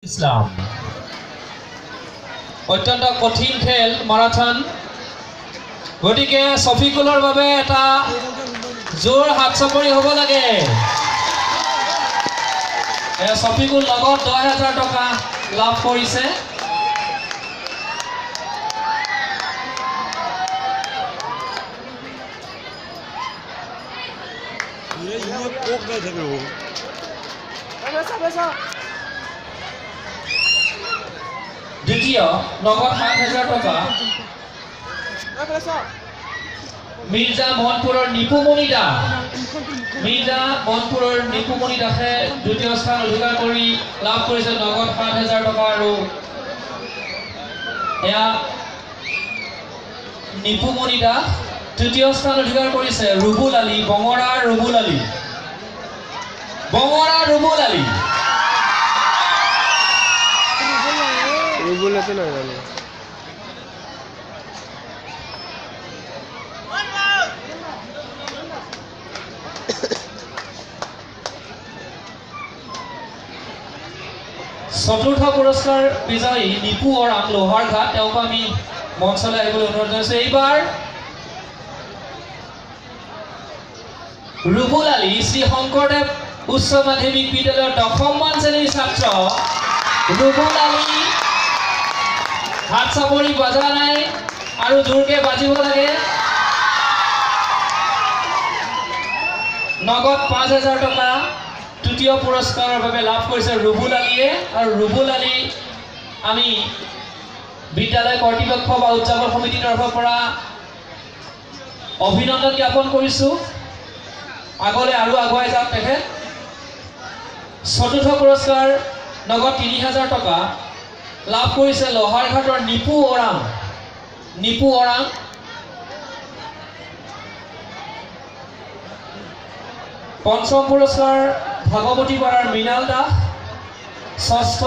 ইছলাম অত্যন্ত কঠিন খেল মাৰাথন গতিকে সফিকুলৰ বাবে এটা জোৰ হাত চাপৰি হ'ব লাগে সফিকুল লগত 10,000 টকা লাভ কৰিছে দ্বিতীয় নগদ 7,000 টকা মিৰ্জা মনপুৰৰ নিপুমণি দাস মিৰ্জা মনপুৰৰ নিপুমণি দাসে দ্বিতীয় স্থান অধিকাৰ কৰি লাভ কৰিছে নগদ 7,000 টকা আৰু এয়া নিপুমণি দাস তৃতীয় স্থান অধিকাৰ কৰিছে ৰুবুল আলী বঙৰা ৰুবুল আলী আছে না জানো চতুৰ্থ পুৰস্কাৰ বিজয়ী নিপু ওৰাং লোহাৰঘাট তেওঁক আমি মঞ্চলৈ আহিবলৈ অনুৰোধ জনাইছো এইবাৰ ৰুবুল আলী শ্ৰী শংকৰদেৱ উচ্চ মাধ্যমিক বিদ্যালয়ৰ 10মান শ্ৰেণীৰ ছাত্ৰ ৰুবুল আলী হাত চাপৰি বজা নাই আৰু জোৰকে বাজিব লাগে নগদ 5,000 টকা তৃতীয় পুৰস্কাৰৰ বাবে লাভ কৰিছে ৰুবুল আলীয়ে আৰু ৰুবুল আলী আমি বিদ্যালয় কৰ্তৃপক্ষ বা উদযাপন সমিতিৰ তৰফৰ পৰা অভিনন্দন জ্ঞাপন কৰিছো আগলৈ আৰু আগুৱাই যাওক তেখেত চতুৰ্থ পুৰস্কাৰ নগদ 3,000 টকা লাভ কৰিছে লোহাৰঘাটৰ নিপু ওৰাং পঞ্চম পুৰস্কাৰ ভাগৱতী পাৰাৰ মৃণাল দাস ষষ্ঠ